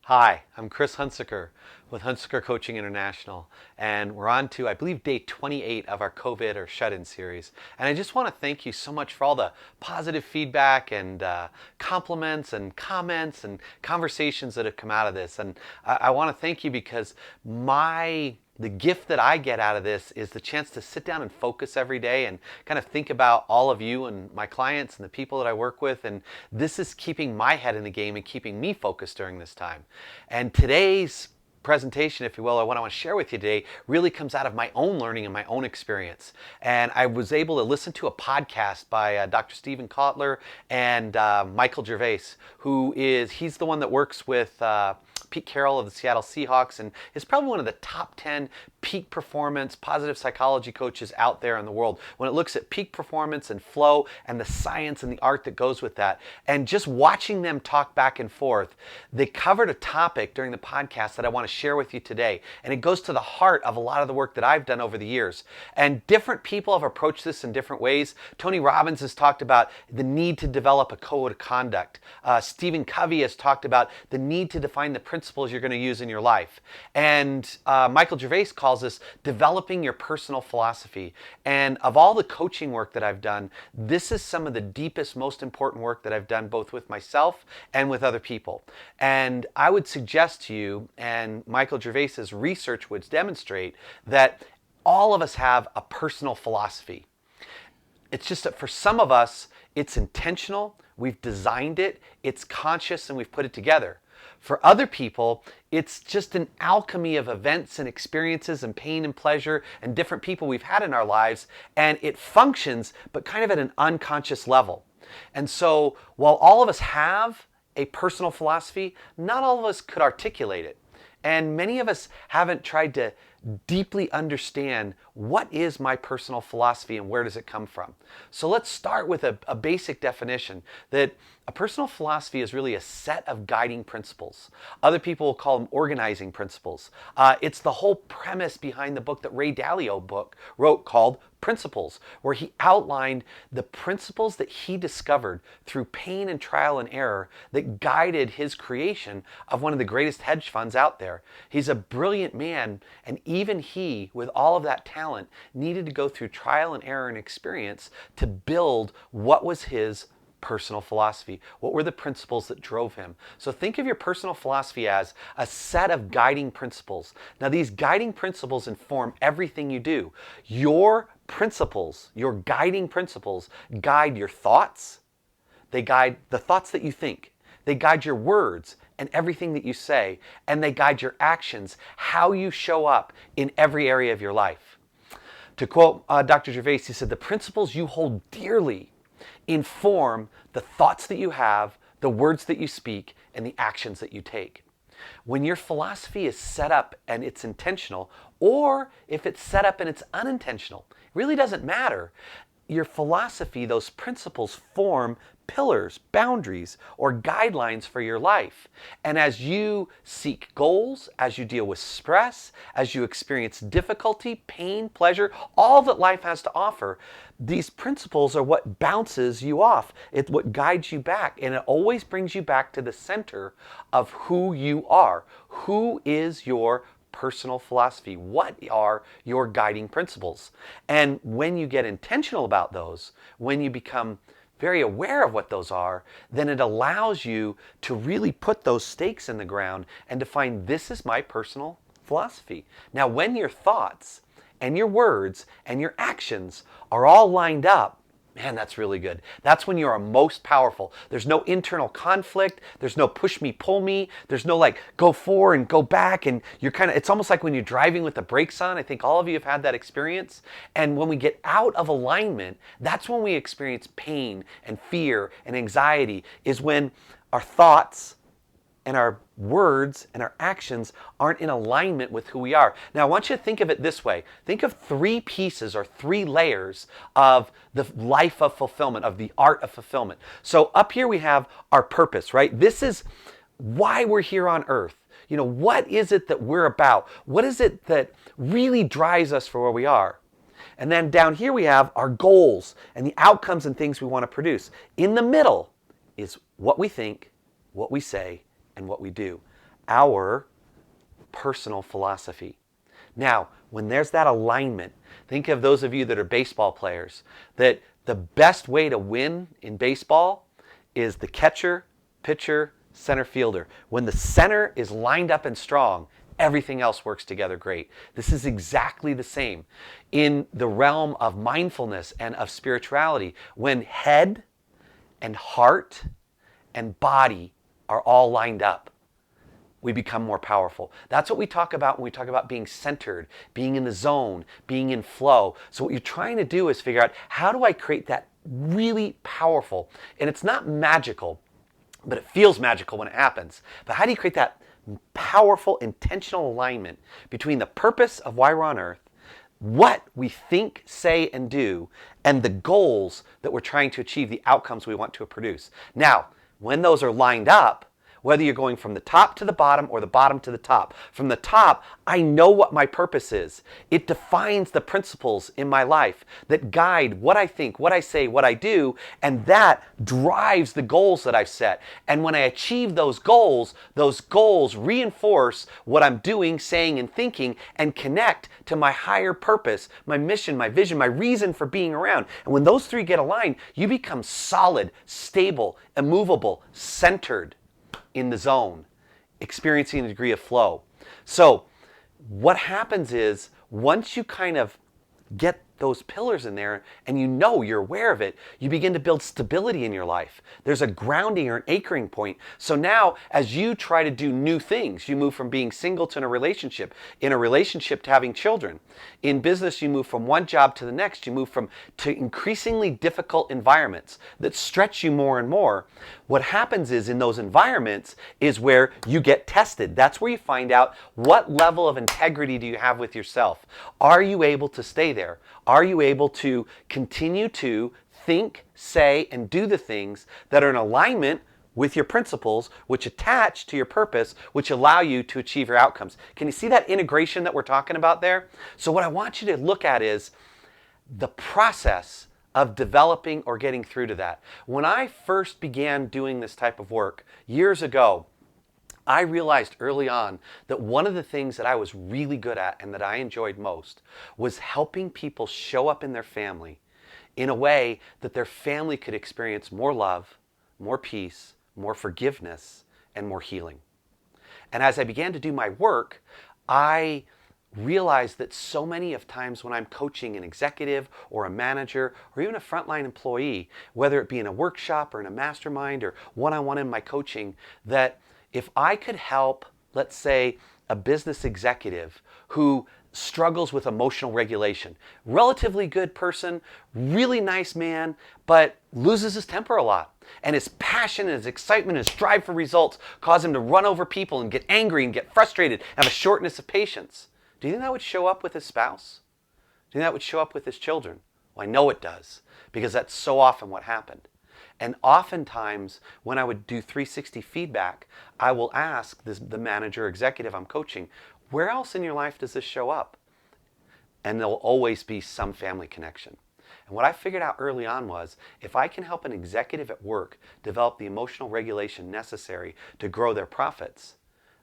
Hi, I'm Chris Hunsaker with Hunsaker Coaching International, and we're on to, I believe, day 28 of our COVID or shut-in series. And I just want to thank you so much for all the positive feedback and compliments and comments and conversations that have come out of this. And I want to thank you because the gift that I get out of this is the chance to sit down and focus every day and kind of think about all of you and my clients and the people that I work with. And this is keeping my head in the game and keeping me focused during this time. And today's presentation, if you will, or what I want to share with you today, really comes out of my own learning and my own experience. And I was able to listen to a podcast by Dr. Stephen Kotler and Michael Gervais, he's the one that works with Pete Carroll of the Seattle Seahawks and is probably one of the top 10 peak performance, positive psychology coaches out there in the world when it looks at peak performance and flow and the science and the art that goes with that. And just watching them talk back and forth, they covered a topic during the podcast that I want to share with you today. And it goes to the heart of a lot of the work that I've done over the years. And different people have approached this in different ways. Tony Robbins has talked about the need to develop a code of conduct. Stephen Covey has talked about the need to define the principles you're going to use in your life. And Michael Gervais calls this developing your personal philosophy. And of all the coaching work that I've done, this is some of the deepest, most important work that I've done both with myself and with other people. And I would suggest to you, and Michael Gervais's research would demonstrate, that all of us have a personal philosophy. It's just that for some of us, it's intentional, we've designed it, it's conscious, and we've put it together. For other people, it's just an alchemy of events and experiences and pain and pleasure and different people we've had in our lives, and it functions, but kind of at an unconscious level. And so while all of us have a personal philosophy, not all of us could articulate it. And many of us haven't tried to deeply understand what is my personal philosophy and where does it come from. So let's start with a basic definition that a personal philosophy is really a set of guiding principles. Other people will call them organizing principles. It's the whole premise behind the book that Ray Dalio wrote called Principles, where he outlined the principles that he discovered through pain and trial and error that guided his creation of one of the greatest hedge funds out there. He's a brilliant man, and even he, with all of that talent, needed to go through trial and error and experience to build what was his personal philosophy. What were the principles that drove him? So think of your personal philosophy as a set of guiding principles. Now these guiding principles inform everything you do. Your principles, your guiding principles, guide your thoughts. They guide the thoughts that you think. They guide your words and everything that you say. And they guide your actions, how you show up in every area of your life. To quote Dr. Gervais, he said, the principles you hold dearly inform the thoughts that you have, the words that you speak, and the actions that you take. When your philosophy is set up and it's intentional, or if it's set up and it's unintentional, it really doesn't matter. Your philosophy, those principles form pillars, boundaries, or guidelines for your life. And as you seek goals, as you deal with stress, as you experience difficulty, pain, pleasure, all that life has to offer, these principles are what bounces you off. It's what guides you back. And it always brings you back to the center of who you are. Who is your personal philosophy? What are your guiding principles? And when you get intentional about those, when you become very aware of what those are, then it allows you to really put those stakes in the ground and define, this is my personal philosophy. Now, when your thoughts and your words and your actions are all lined up, man, that's really good. That's when you are most powerful. There's no internal conflict. There's no push me, pull me. There's no like go forward and go back. And it's almost like when you're driving with the brakes on. I think all of you have had that experience. And when we get out of alignment, that's when we experience pain and fear and anxiety, is when our thoughts and our words and our actions aren't in alignment with who we are. Now, I want you to think of it this way. Think of three pieces or three layers of the life of fulfillment, of the art of fulfillment. So up here we have our purpose, right? This is why we're here on earth. You know, what is it that we're about? What is it that really drives us for where we are? And then down here we have our goals and the outcomes and things we want to produce. In the middle is what we think, what we say, and what we do. our personal philosophy. Now, when there's that alignment, think of those of you that are baseball players, that the best way to win in baseball is the catcher, pitcher, center fielder. When the center is lined up and strong, everything else works together great. This is exactly the same in the realm of mindfulness and of spirituality. When head and heart and body are all lined up, we become more powerful. That's what we talk about when we talk about being centered, being in the zone, being in flow. So what you're trying to do is figure out, how do I create that really powerful? And it's not magical, but it feels magical when it happens. But how do you create that powerful, intentional alignment between the purpose of why we're on earth, what we think, say, and do, and the goals that we're trying to achieve, the outcomes we want to produce? Now, when those are lined up, whether you're going from the top to the bottom or the bottom to the top. From the top, I know what my purpose is. It defines the principles in my life that guide what I think, what I say, what I do, and that drives the goals that I've set. And when I achieve those goals reinforce what I'm doing, saying, and thinking, and connect to my higher purpose, my mission, my vision, my reason for being around. And when those three get aligned, you become solid, stable, immovable, centered, in the zone, experiencing a degree of flow. So what happens is, once you kind of get those pillars in there and you're aware of it, you begin to build stability in your life. There's a grounding or an anchoring point. So now as you try to do new things, you move from being single to in a relationship to having children. In business, you move from one job to the next. You move to increasingly difficult environments that stretch you more and more. What happens is, in those environments is where you get tested. That's where you find out, what level of integrity do you have with yourself? Are you able to stay there? Are you able to continue to think, say, and do the things that are in alignment with your principles, which attach to your purpose, which allow you to achieve your outcomes? Can you see that integration that we're talking about there? So what I want you to look at is the process of developing or getting through to that. When I first began doing this type of work years ago, I realized early on that one of the things that I was really good at and that I enjoyed most was helping people show up in their family in a way that their family could experience more love, more peace, more forgiveness, and more healing. And as I began to do my work, I realized that so many of times when I'm coaching an executive or a manager or even a frontline employee, whether it be in a workshop or in a mastermind or one-on-one in my coaching, that if I could help, let's say, a business executive who struggles with emotional regulation, relatively good person, really nice man, but loses his temper a lot. And his passion and his excitement and his drive for results cause him to run over people and get angry and get frustrated and have a shortness of patience. Do you think that would show up with his spouse? Do you think that would show up with his children? Well, I know it does, because that's so often what happened. And oftentimes, when I would do 360 feedback, I will ask the manager, executive I'm coaching, where else in your life does this show up? And there'll always be some family connection. And what I figured out early on was, if I can help an executive at work develop the emotional regulation necessary to grow their profits,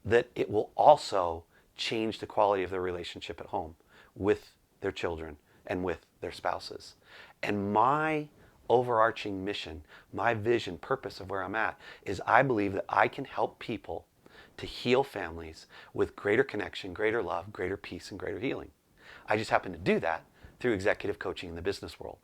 that it will also change the quality of their relationship at home with their children and with their spouses. And my overarching mission, my vision, purpose of where I'm at, is I believe that I can help people to heal families with greater connection, greater love, greater peace, and greater healing. I just happen to do that through executive coaching in the business world.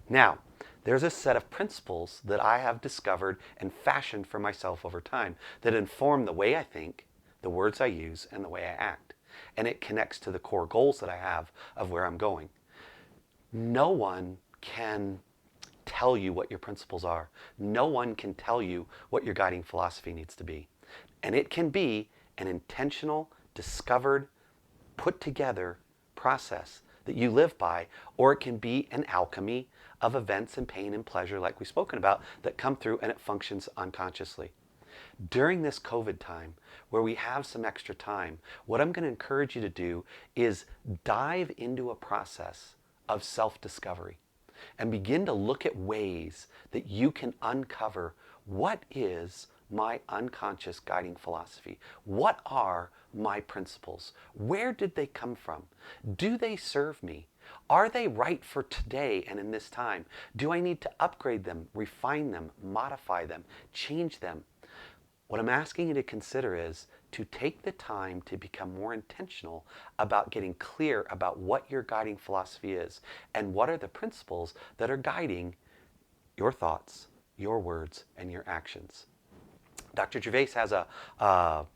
Now, there's a set of principles that I have discovered and fashioned for myself over time that inform the way I think, the words I use, and the way I act. And it connects to the core goals that I have of where I'm going. No one can tell you what your principles are. No one can tell you what your guiding philosophy needs to be. And it can be an intentional, discovered, put together process that you live by, or it can be an alchemy of events and pain and pleasure, like we've spoken about, that come through and it functions unconsciously. During this COVID time, where we have some extra time, what I'm going to encourage you to do is dive into a process of self-discovery and begin to look at ways that you can uncover what is my unconscious guiding philosophy? What are my principles? Where did they come from? Do they serve me? Are they right for today and in this time? Do I need to upgrade them, refine them, modify them, change them? What I'm asking you to consider is to take the time to become more intentional about getting clear about what your guiding philosophy is and what are the principles that are guiding your thoughts, your words, and your actions. Dr. Gervais has a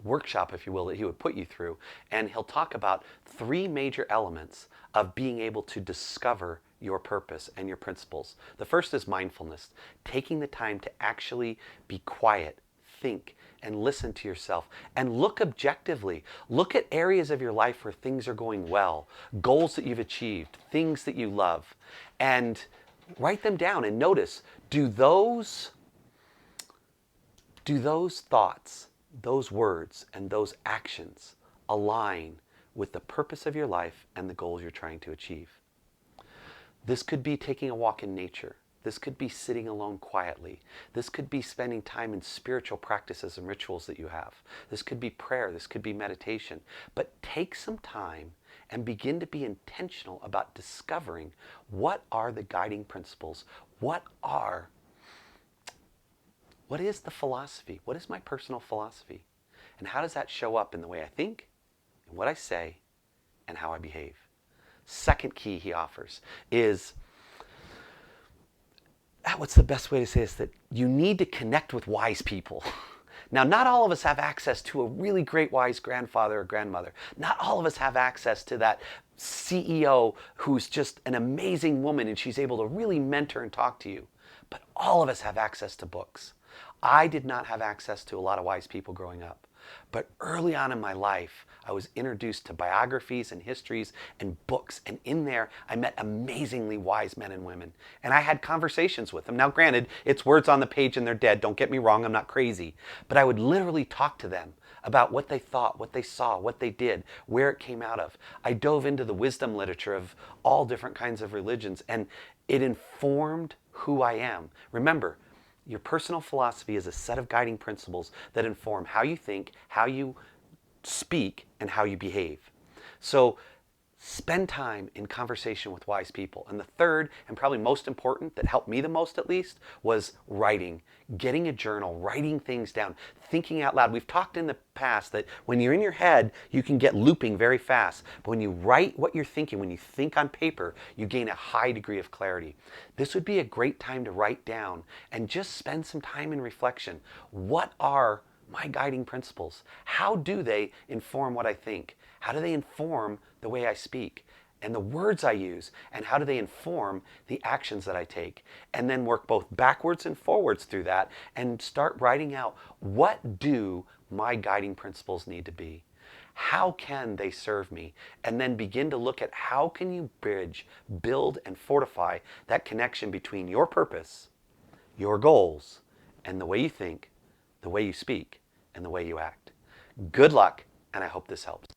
workshop, if you will, that he would put you through, and he'll talk about 3 major elements of being able to discover your purpose and your principles. The first is mindfulness, taking the time to actually be quiet, think, and listen to yourself, and look objectively. Look at areas of your life where things are going well, goals that you've achieved, things that you love, and write them down and notice, do those thoughts, those words, and those actions align with the purpose of your life and the goals you're trying to achieve? This could be taking a walk in nature. This could be sitting alone quietly. This could be spending time in spiritual practices and rituals that you have. This could be prayer. This could be meditation. But take some time and begin to be intentional about discovering what are the guiding principles. What is the philosophy? What is my personal philosophy? And how does that show up in the way I think, and what I say, and how I behave? Second key he offers is, what's the best way to say this? That you need to connect with wise people. Now, not all of us have access to a really great wise grandfather or grandmother. Not all of us have access to that CEO who's just an amazing woman and she's able to really mentor and talk to you. But all of us have access to books. I did not have access to a lot of wise people growing up. But early on in my life, I was introduced to biographies and histories and books. And in there, I met amazingly wise men and women. And I had conversations with them. Now, granted, it's words on the page and they're dead. Don't get me wrong, I'm not crazy. But I would literally talk to them about what they thought, what they saw, what they did, where it came out of. I dove into the wisdom literature of all different kinds of religions. And it informed who I am. Remember, your personal philosophy is a set of guiding principles that inform how you think, how you speak, and how you behave. So spend time in conversation with wise people. And the third, and probably most important, that helped me the most at least, was writing. Getting a journal, writing things down, thinking out loud. We've talked in the past that when you're in your head, you can get looping very fast. But when you write what you're thinking, when you think on paper, you gain a high degree of clarity. This would be a great time to write down and just spend some time in reflection. What are my guiding principles? How do they inform what I think? How do they inform the way I speak and the words I use? And how do they inform the actions that I take? And then work both backwards and forwards through that and start writing out, what do my guiding principles need to be? How can they serve me? And then begin to look at how can you bridge, build, and fortify that connection between your purpose, your goals, and the way you think, the way you speak, and the way you act. Good luck, and I hope this helps.